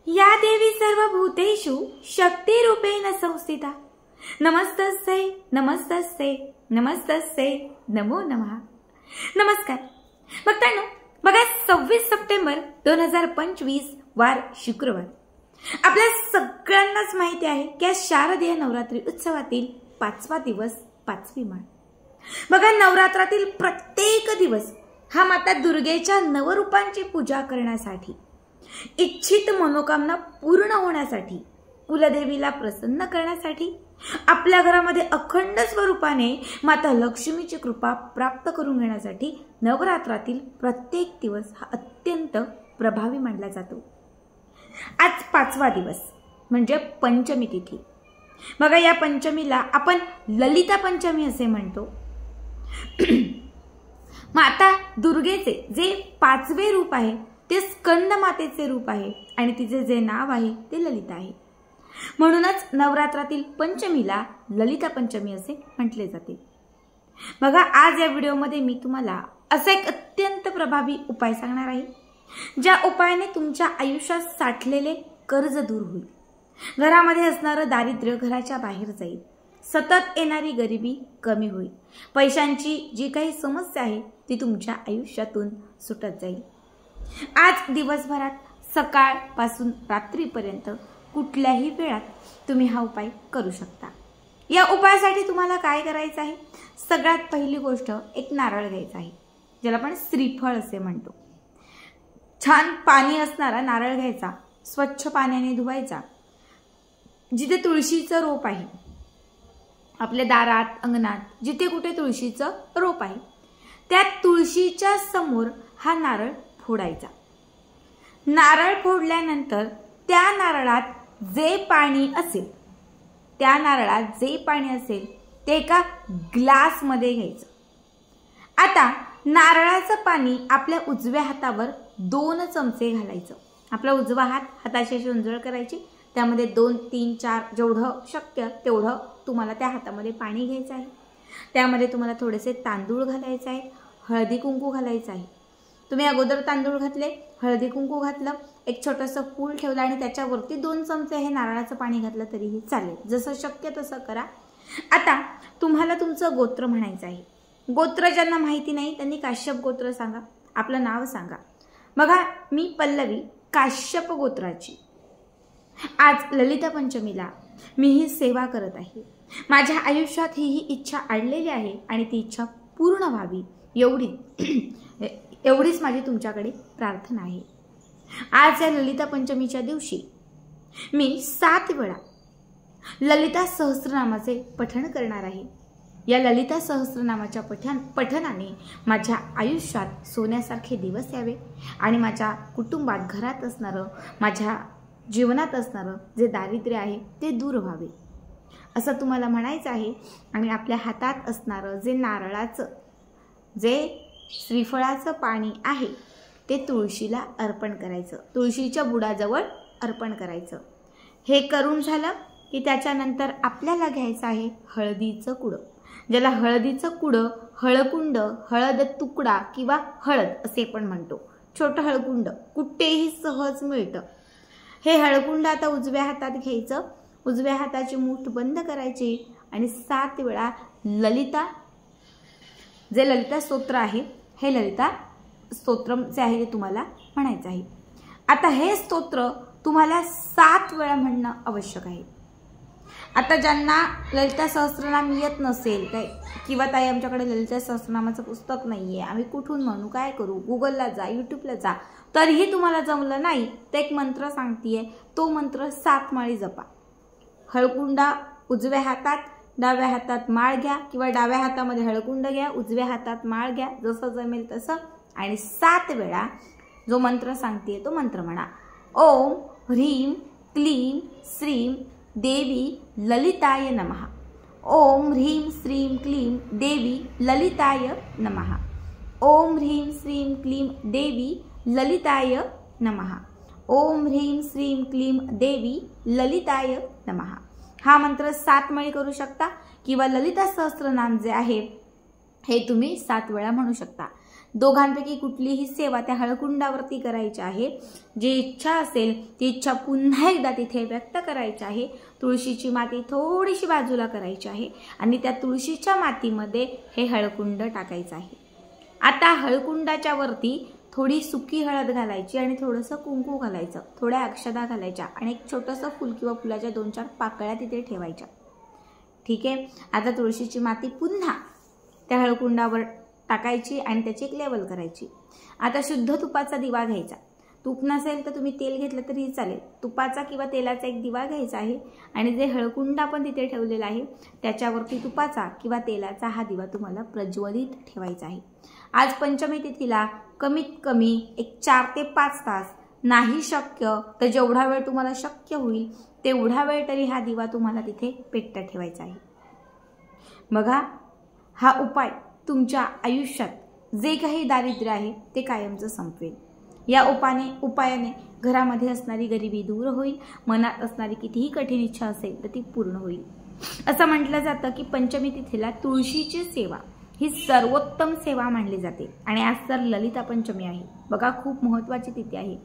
या देवी सर्वभूतेषु शक्तिरूपेण संस्थिता। नमस्तस्यै नमस्तस्यै नमस्तस्यै नमो नमः। नमस्कार भक्तांनो, बघा 26 सप्टेंबर 2025 वार शुक्रवार। आपल्या सगळ्यांनाच माहिती आहे की आज शारदीय नवरात्री उत्सवातील 5वा दिवस, 5वी माळ। बघा, नवरात्रातील प्रत्येक दिवस हा माता दुर्गेच्या नवरूपांची पूजा करण्यासाठी, इच्छित मनोकामना पूर्ण होण्यासाठी, कुलदेवीला प्रसन्न करण्यासाठी, आपल्या घरामध्ये अखंड स्वरूपाने माता लक्ष्मीची कृपा प्राप्त करून घेण्यासाठी नवरात्रातील प्रत्येक दिवस हा अत्यंत प्रभावी मानला जातो। आज 5वा दिवस म्हणजे पंचमी तिथी। बघा, या पंचमीला आपण ललिता पंचमी असे म्हणतो। माता दुर्गेचे जे 5वे रूप आहे ते स्कंद मातेचे रूप आहे आणि तिचे जे नाव आहे ते ललिता आहे। म्हणूनच नवरात्रातील पंचमीला ललिता पंचमी असे म्हटले जाते। बघा, आज या व्हिडिओमध्ये मी तुम्हाला असा एक अत्यंत प्रभावी उपाय सांगणार आहे, ज्या उपायाने तुमच्या आयुष्यात साठलेले कर्ज दूर होईल, घरामध्ये असणारे दारिद्र्य घराच्या बाहेर जाईल, सतत येणारी गरिबी कमी होईल, पैशांची जी काही समस्या आहे ती तुमच्या आयुष्यातून सुटत जाईल। आज दिवसभरात सकाळपासून रात्रीपर्यंत कुठल्याही वेळात तुम्ही हा उपाय करू शकता। या उपायासाठी तुम्हाला काय करायचं आहे? सगळ्यात पहिली गोष्ट, एक नारळ घ्यायचा आहे, ज्याला आपण श्रीफळ असे म्हणतो। छान पाणी असणारा नारळ घ्यायचा, स्वच्छ पाण्याने धुवायचा। जिथे तुळशीचं रोप आहे, आपल्या दारात, अंगणात जिथे कुठे तुळशीचं रोप आहे, त्या तुळशीच्या समोर हा नारळ फोडायचा। नारळ फोडल्यानंतर त्या नारळात जे पाणी असेल, ते एका ग्लासमध्ये घ्यायचं। आता नारळाचं पाणी आपल्या उजव्या हातावर 2 चमचे घालायचं। आपला उजवा हात हाताची उंजळ करायची, त्यामध्ये 2, 3, 4 जेवढं शक्य तेवढं तुम्हाला त्या हातामध्ये पाणी घ्यायचं आहे। त्यामध्ये तुम्हाला थोडेसे तांदूळ घालायचे आहे, हळदी कुंकू घालायचं आहे। तुम्ही अगोदर तांदूळ घातले, हळदी कुंकू घातलं, एक छोटंसं फूल ठेवलं आणि त्याच्यावरती 2 चमचे हे नारळाचं पाणी घातलं तरीही चालेल, जसं शक्य तसं करा। आता तुम्हाला तुमचं गोत्र म्हणायचं आहे। गोत्र ज्यांना माहिती नाही त्यांनी काश्यप गोत्र सांगा, आपलं नाव सांगा। बघा, मी पल्लवी काश्यप गोत्राची। आज ललिता पंचमीला मी ही सेवा करत आहे। माझ्या आयुष्यात ही इच्छा आणलेली आहे आणि ती इच्छा पूर्ण व्हावी एवढीच माझी तुमच्याकडे प्रार्थना आहे। आज या ललिता पंचमीच्या दिवशी मी 7 वेळा ललिता सहस्त्रनामाचे पठण करणार आहे। या ललिता सहस्त्रनामाच्या पठणाने माझ्या आयुष्यात सोन्यासारखे दिवस यावे आणि माझ्या कुटुंबात, घरात असणारं, माझ्या जीवनात असणारं जे दारिद्र्य आहे ते दूर व्हावे असं तुम्हाला म्हणायचं आहे। आणि आपल्या हातात असणारं जे नारळाचं, जे श्रीफळाचं पाणी आहे ते तुळशीला अर्पण करायचं, तुळशीच्या बुडाजवळ अर्पण करायचं। हे करून झालं की त्याच्यानंतर आपल्याला घ्यायचं आहे हळदीचं कुडं, ज्याला हळदीचं कुडं, हळकुंड, हळद तुकडा किंवा हळद असे पण म्हणतो। छोटं हळकुंड कुठेही सहज मिळतं। हे हळकुंड आता उजव्या हातात घ्यायचं, उजव्या हाताची मूठ बंद करायची आणि 7 वेळा जे ललिता स्तोत्र आहे, हे ललिता स्तोत्र जे आहे ते तुम्हाला म्हणायचं आहे। आता हे स्तोत्र तुम्हाला 7 वेळा म्हणणं आवश्यक आहे। आता ज्यांना ललिता सहस्त्रनाम येत नसेल काय, किंवा ताई आमच्याकडे ललिता सहस्त्रनामाचं पुस्तक नाहीये, आम्ही कुठून म्हणू, काय करू, गुगलला जा, यूट्यूबला जा, तरीही तुम्हाला जमलं नाही तर एक मंत्र सांगतेय, तो मंत्र 7 माळी जपा। हळकुंडा उजव्या हातात, डाव्या हातात माळ घ्या, किंवा डाव्या हातामध्ये हळकुंड घ्या, उजव्या हातात माळ घ्या, जसं जमेल तसं, आणि 7 वेळा जो मंत्र सांगतेय तो मंत्र म्हणा। ओम ह्रीं क्लीं श्रीं देवी ललिताय नमः। ओम ह्रीं श्रीं क्लीं देवी ललिताय नमः। ओम ह्रीं श्रीं क्लीं देवी ललिताय नमः। ओम ह्रीं श्रीं क्लीं देवी ललिताय नमः। हा मंत्र 7 वेळी करू शकता, किंवा ललिता सहस्त्रनाम जे आहे हे तुम्ही 7 वेळा म्हणू शकता। दोघांपैकी कुठलीही सेवा त्या हळकुंडावरती करायची आहे. जी इच्छा असेल ती इच्छा पुन्हा एकदा तिथे व्यक्त करायची आहे. तुळशीची माती थोडीशी बाजूला करायची आहे आणि त्या तुळशीच्या मातीमध्ये हे हळकुंड टाकायचं आहे. आता हळकुंडाच्या वरती थोडी सुकी हळद घालायची आणि थोडंसं कुंकू घालायचं, थोड्या अक्षता घालायच्या आणि एक छोटंसं फुल किंवा फुलाच्या 2-4 पाकळ्या तिथे ठेवायच्या. ठीक आहे. आता तुळशीची माती पुन्हा त्या हळकुंडावर टाकायची आणि त्याची एक लेवल करायची. आता शुद्ध तुपाचा दिवा घ्यायचा. तूप नसेल तर तुम्ही तेल घेतलं तरी चालेल. तुपाचा किंवा तेलाचा एक दिवा घ्यायचा आहे आणि जे हळकुंड आपण तिथे ठेवलेला आहे त्याच्यावरती तुपाचा किंवा तेलाचा हा दिवा तुम्हाला प्रज्वलित ठेवायचा आहे. आज पंचमी तिथीला कमीत कमी एक 4 ते 5 तास, नाही शक्य तर जेवढा वेळ तुम्हाला शक्य होईल तेवढा वेळ तरी हा दिवा तुम्हाला तिथे पेटत ठेवायचा आहे. बघा, हा उपाय तुमच्या आयुष्यात जे काही दारिद्र्य आहे ते कायमचं संपवेल. या उपायाने घरामध्ये असणारी गरिबी दूर होईल. मनात असणारी कितीही कठीण इच्छा असेल तर ती पूर्ण होईल. असं म्हटलं जातं की पंचमी तिथीला तुळशीची सेवा ही सर्वोत्तम सेवा मानली जाते आणि आज तर ललिता पंचमी आहे. बघा, खूप महत्त्वाची तिथी आहे.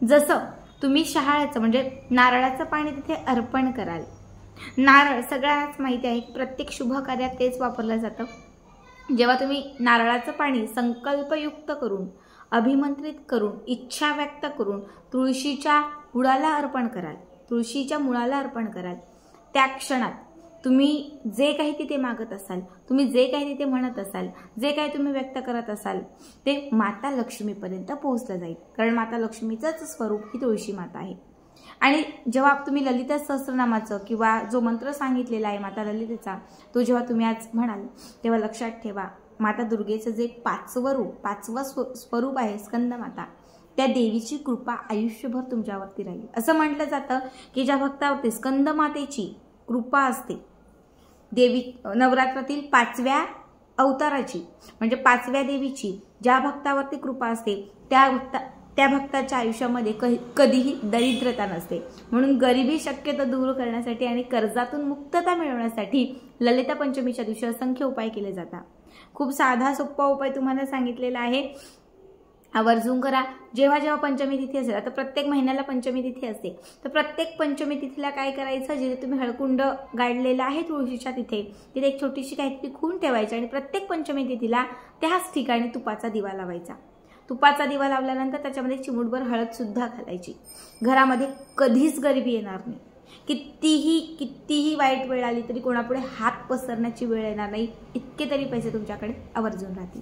जसं तुम्ही शहाळ्याचं म्हणजे नारळाचं पाणी तिथे अर्पण कराल. नारळ सगळ्यांनाच माहिती आहे, प्रत्येक शुभ कार्यात तेच वापरलं जातं. जेव्हा तुम्ही नारळाचं पाणी संकल्पयुक्त करून, अभिमंत्रित करून, इच्छा व्यक्त करून तुळशीच्या मुळाला अर्पण कराल, त्या क्षणात तुम्ही जे काही तिथे मागत असाल, तुम्ही जे काही तिथे म्हणत असाल, जे काही तुम्ही व्यक्त करत असाल ते माता लक्ष्मीपर्यंत पोहोचलं जाईल. कारण माता लक्ष्मीचंच स्वरूप ही तुळशी माता आहे. आणि जेव्हा तुम्ही ललिता सहस्रनामाचं किंवा जो मंत्र सांगितलेला आहे माता ललितेचा, तो जेव्हा तुम्ही आज म्हणाल तेव्हा लक्षात ठेवा, माता दुर्गेचं जे 5वं स्वरूप आहे स्कंदमाता, त्या देवीची कृपा आयुष्यभर तुमच्यावरती राहील. असं म्हटलं जातं की ज्या भक्तावरती स्कंदमातेची कृपा असते, देवी नवरात्रातील 5व्या अवताराची म्हणजे 5व्या देवीची ज्या भक्तावरती कृपा असते त्या भक्ताच्या आयुष्यामध्ये कधीही दरिद्रता नसते. म्हणून गरिबी शक्यतो दूर करण्यासाठी आणि कर्जातून मुक्तता मिळवण्यासाठी ललिता पंचमीच्या दिवशी असंख्य उपाय केले जातात. खूप साधा सोपा उपाय तुम्हाला सांगितलेला आहे, आवर्जून करा. जेव्हा जेव्हा पंचमी तिथी असेल, आता प्रत्येक महिन्याला पंचमी तिथी असते, तर प्रत्येक पंचमी तिथीला काय करायचं, जिथे तुम्ही हळकुंड गाडलेलं आहे तुळशीच्या तिथे एक छोटीशी काहीतरी खून ठेवायची आणि प्रत्येक पंचमी तिथीला त्याच ठिकाणी तुपाचा दिवा लावायचा. तुपाचा दिवा लावल्यानंतर त्याच्यामध्ये चिमूटभर हळद सुद्धा घालायची. घरामध्ये कधीच गरिबी येणार नाही. कितीही वाईट वेळ आली तरी कोणापुढे हात पसरण्याची वेळ येणार नाही. इतके तरी पैसे तुमच्याकडे आवर्जून राहतील.